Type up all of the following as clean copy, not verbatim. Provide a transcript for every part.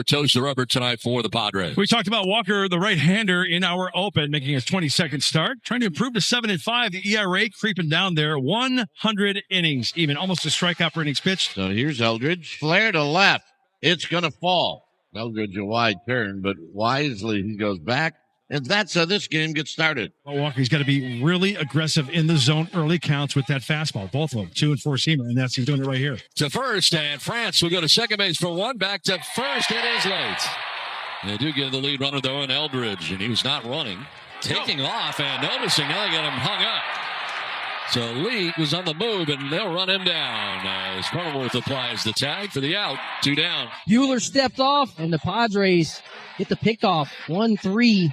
Toes the rubber tonight for the Padres. We talked about Walker, the right-hander, in our open, making his 22nd start, trying to improve to 7-5. The ERA creeping down there, 100 innings, even almost a strikeout per innings pitched. So here's Eldridge, flare to left. It's going to fall. Eldridge a wide turn, but wisely he goes back. And that's how this game gets started. Well, Walker's got to be really aggressive in the zone early counts with that fastball. Both of them, 2 and 4-seamer, and that's he's doing it right here. To first, and France will go to second base for one. Back to first, it is late. They do get the lead runner, though, in Eldridge, and he was not running. Taking off and noticing, now they got him hung up. So Lee was on the move, and they'll run him down as Cronenworth applies the tag for the out. 2 down. Buehler stepped off, and the Padres get the pickoff. 1-3-4.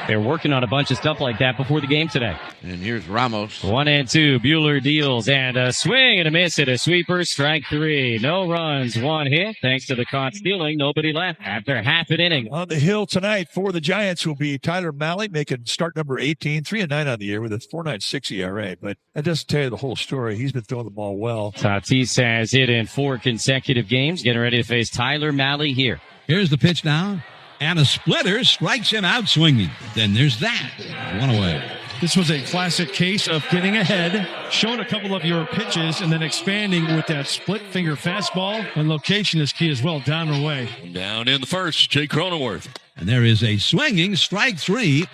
They're working on a bunch of stuff like that before the game today. And here's Ramos. 1-2. Buehler deals, and a swing and a miss at a sweeper. Strike 3. No runs, 1 hit. Thanks to the caught stealing, nobody left after half an inning. On the hill tonight for the Giants will be Tyler Mahle, making start number 18, 3-9 on the year with a 4.96 ERA. But that doesn't tell you the whole story. He's been throwing the ball well. Tatis has hit in 4 consecutive games, getting ready to face Tyler Mahle here. Here's the pitch now. And a splitter strikes him out swinging. Then there's that. 1 away. This was a classic case of getting ahead, showing a couple of your pitches, and then expanding with that split finger fastball. And location is key as well, down and away. Down in the first, Jake Cronenworth. And there is a swinging strike 3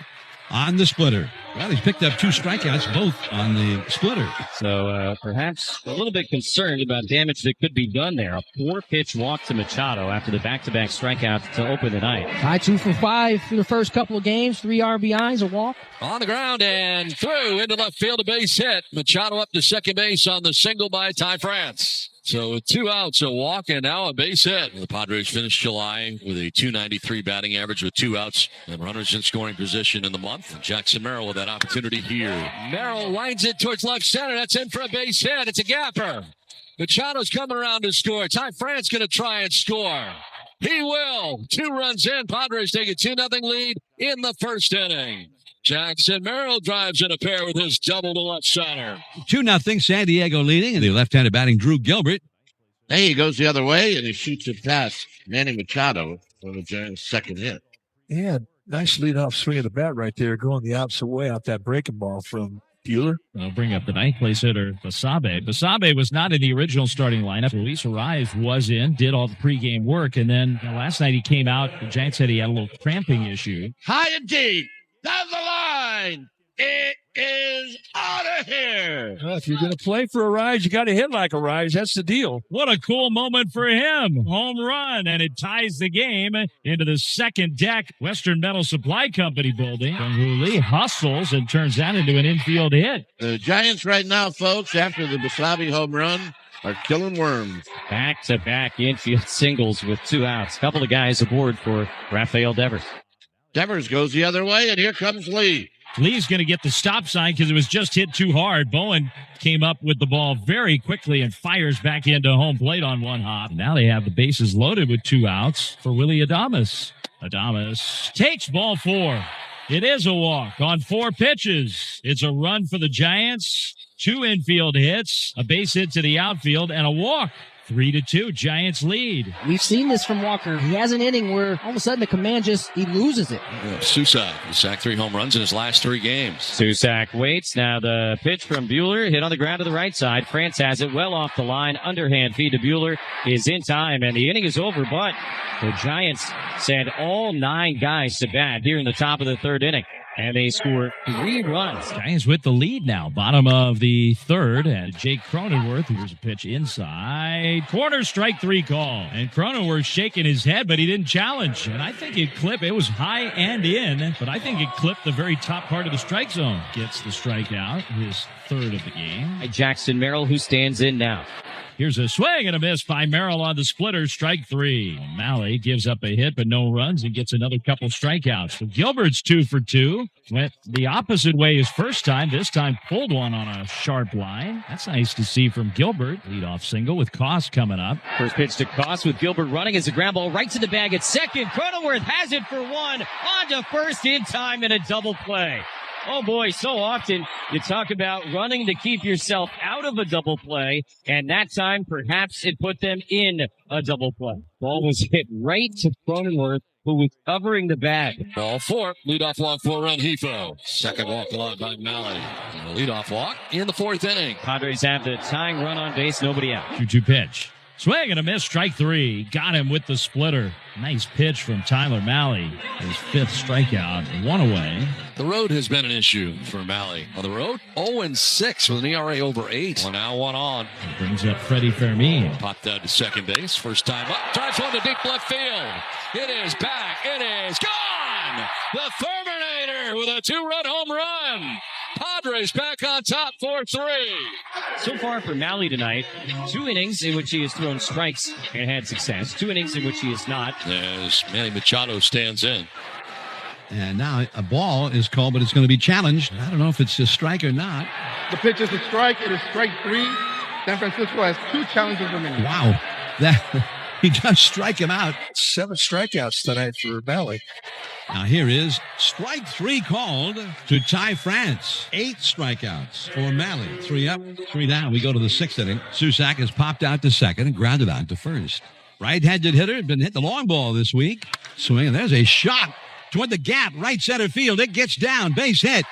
on the splitter. Well, he's picked up 2 strikeouts, both on the splitter. So perhaps a little bit concerned about damage that could be done there. A 4-pitch walk to Machado after the back-to-back strikeouts to open the night. High 2 for 5 through the first couple of games. 3 RBIs, a walk. On the ground and through into left field, a base hit. Machado up to second base on the single by Ty France. So 2 outs, a walk, and now a base hit. The Padres finished July with a .293 batting average with 2 outs and runners in scoring position in the month. Jackson Merrill with that opportunity here. Merrill lines it towards left center. That's in for a base hit. It's a gapper. Machado's coming around to score. Ty France going to try and score. He will. 2 runs in. Padres take a 2-0 lead in the first inning. Jackson Merrill drives in a pair with his double to left center. 2-0 San Diego leading, and the left-handed batting Drew Gilbert. Hey, he goes the other way, and he shoots it past Manny Machado for the Giants' second hit. Yeah, nice leadoff swing of the bat right there, going the opposite way out that breaking ball from Buehler. I'll bring up the ninth place hitter, Basabe. Basabe was not in the original starting lineup. Luis Ariz was in, did all the pregame work, and then last night he came out. The Giants said he had a little cramping issue. High and deep, down the line. It is out of here. Well, if you're going to play for a rise, you got to hit like a rise. That's the deal. What a cool moment for him. Home run, and it ties the game into the second deck Western Metal Supply Company building. Jung-Hoo Lee hustles and turns that into an infield hit. The Giants right now, folks, after the Basabe home run, are killing worms. Back-to-back infield singles with 2 outs. Couple of guys aboard for Rafael Devers. Devers goes the other way, and here comes Lee. Lee's going to get the stop sign because it was just hit too hard. Bowen came up with the ball very quickly and fires back into home plate on 1 hop. Now they have the bases loaded with 2 outs for Willie Adames. Adames takes ball 4. It is a walk on 4 pitches. It's a run for the Giants, 2 infield hits, a base hit to the outfield, and a walk. 3-2, Giants lead. We've seen this from Walker. He has an inning where all of a sudden the command he loses it. Susak sacked 3 home runs in his last 3 games. Susak waits. Now the pitch from Buehler, hit on the ground to the right side. France has it well off the line. Underhand feed to Buehler is in time, and the inning is over, but the Giants send all 9 guys to bat here in the top of the 3rd inning. And they score 3 runs. Giants with the lead now. Bottom of the 3rd. And Jake Cronenworth, here's a pitch inside. Corner strike 3 call. And Cronenworth shaking his head, but he didn't challenge. And I think it clipped. It was high and in, but I think it clipped the very top part of the strike zone. Gets the strikeout, his 3rd of the game. Jackson Merrill, who stands in now. Here's a swing and a miss by Merrill on the splitter, strike 3. Mahle gives up a hit, but no runs, and gets another couple strikeouts. So Gilbert's 2 for 2. Went the opposite way his first time. This time pulled one on a sharp line. That's nice to see from Gilbert. Leadoff single with Koss coming up. First pitch to Koss with Gilbert running as a ground ball right to the bag at second. Cronenworth has it for 1. On to first in time in a double play. Oh boy, so often you talk about running to keep yourself out of a double play, and that time perhaps it put them in a double play. Ball was hit right to Cronenworth, who was covering the bag. Ball 4, leadoff walk for Rengifo. Second walk allowed by Malley. And a leadoff walk in the 4th inning. Padres have the tying run on base, nobody out. 2-2 pitch. Swing and a miss, strike 3. Got him with the splitter. Nice pitch from Tyler Malley. His 5th strikeout, 1 away. The road has been an issue for Malley. On the road, 0-6 with an ERA over 8. 1 out, 1 on. It brings up Freddie Fermin. Popped out to second base. First time up. Drives one to deep left field. It is back. It is gone. The Ferminator with a 2-run home run. Padres back on top 4-3. So far for Malley tonight, 2 innings in which he has thrown strikes and had success. 2 innings in which he has not. As Manny Machado stands in. And now a ball is called, but it's going to be challenged. I don't know if it's a strike or not. The pitch is a strike. It is strike 3. San Francisco has 2 challenges remaining. Wow. He just strike him out. 7 strikeouts tonight for Malley. Now here is strike 3 called to Ty France. 8 strikeouts for Malley. 3 up, 3 down. We go to the 6th inning. Susac has popped out to second and grounded out to first. Right-handed hitter had been hit the long ball this week. Swing, and there's a shot toward the gap, right center field. It gets down, base hit.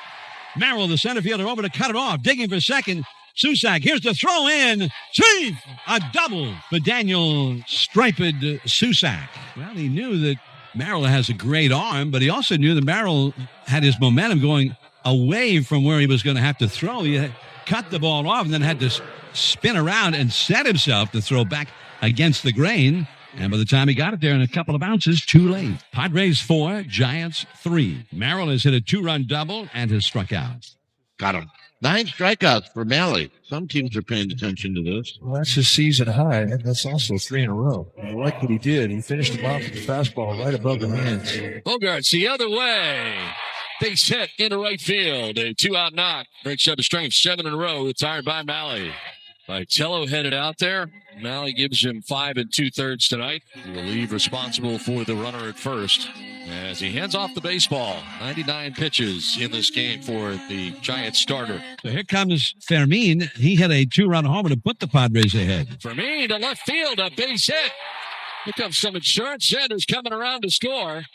Merrill, the center fielder, over to cut it off, digging for second. Susac, here's the throw in. Chief, a double for Daniel Striped Susac. Well, he knew that Merrill has a great arm, but he also knew that Merrill had his momentum going away from where he was going to have to throw. He had cut the ball off and then had to spin around and set himself to throw back against the grain. And by the time he got it there in a couple of bounces, too late. Padres 4, Giants 3. Merrill has hit a 2-run double and has struck out. Got him. 9 strikeouts for Malley. Some teams are paying attention to this. Well, that's his season high, and that's also 3 in a row. I like what he did. He finished him off with the fastball right above the hands. Bogarts the other way. Base hit into right field. A 2-out knock. Breaks up a string of 7 in a row. Retired by Malley. Vitello headed out there. Malley gives him 5 2/3 tonight. He will leave responsible for the runner at first as he hands off the baseball. 99 pitches in this game for the Giants starter. So here comes Fermin. He hit a 2-run homer to put the Padres ahead. Fermin to left field, a base hit. Here comes some insurance. Sanders coming around to score.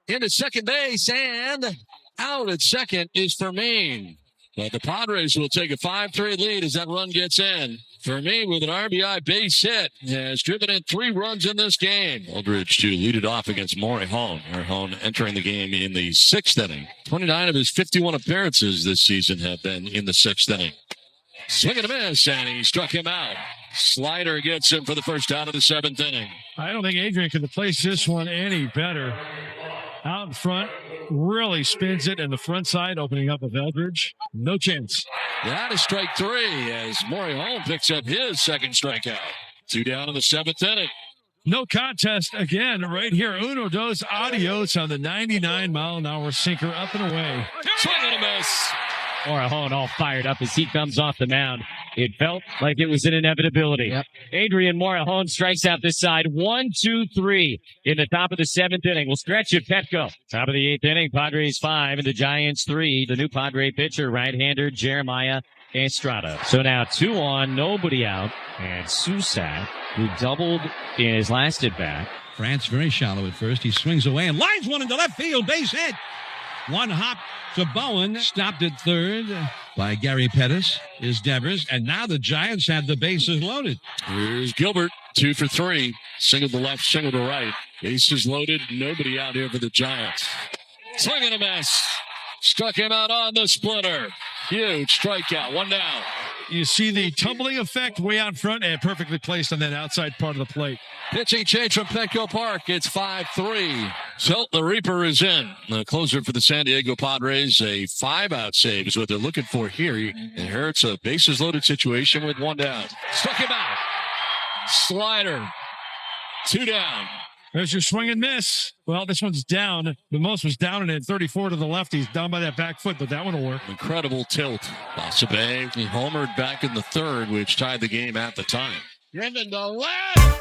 Into second base, and out at second is Fermin. But the Padres will take a 5-3 lead as that run gets in. Fermin with an RBI base hit has driven in 3 runs in this game. Aldridge to lead it off against Morejon. Morejon entering the game in the 6th inning. 29 of his 51 appearances this season have been in the 6th inning. Swing and a miss, and he struck him out. Slider gets him for the first out of the 7th inning. I don't think Adrian could have placed this one any better. Out in front, really spins it in the front side, opening up with Eldridge. No chance. That is strike 3 as Morejon picks up his 2nd strikeout. 2 down in the 7th inning. No contest again right here. Uno dos adios on the 99-mile-an-hour sinker up and away. Swing and a miss. Morejon all fired up as he comes off the mound. It felt like it was an inevitability. Yep. Adrian Morejon strikes out this side. 1, 2, 3 in the top of the 7th inning. We'll stretch it, Petco. Top of the 8th inning, Padres 5 and the Giants 3. The new Padre pitcher, right-hander Jeremiah Estrada. So now 2 on, nobody out. And Susac, who doubled in his last at-bat. France very shallow at first. He swings away and lines one into left field. Base hit. 1 hop to Bowen. Stopped at third by Gary Pettis is Devers. And now the Giants have the bases loaded. Here's Gilbert, 2 for 3. Single to left, single to right. Bases loaded. Nobody out here for the Giants. Swing and a miss. Struck him out on the splitter. Huge strikeout. 1 down. You see the tumbling effect way out front and perfectly placed on that outside part of the plate. Pitching change from Petco Park. It's 5-3. So the Reaper is in. The closer for the San Diego Padres. A 5-out save is what they're looking for here. He inherits a bases loaded situation with 1 down. Struck him out. Slider. 2 down. There's your swing and miss. Well, this one's down. The most was down and at 34 to the left. He's down by that back foot, but that one will work. Incredible tilt. Basabe, he homered back in the 3rd, which tied the game at the time. Driven to left.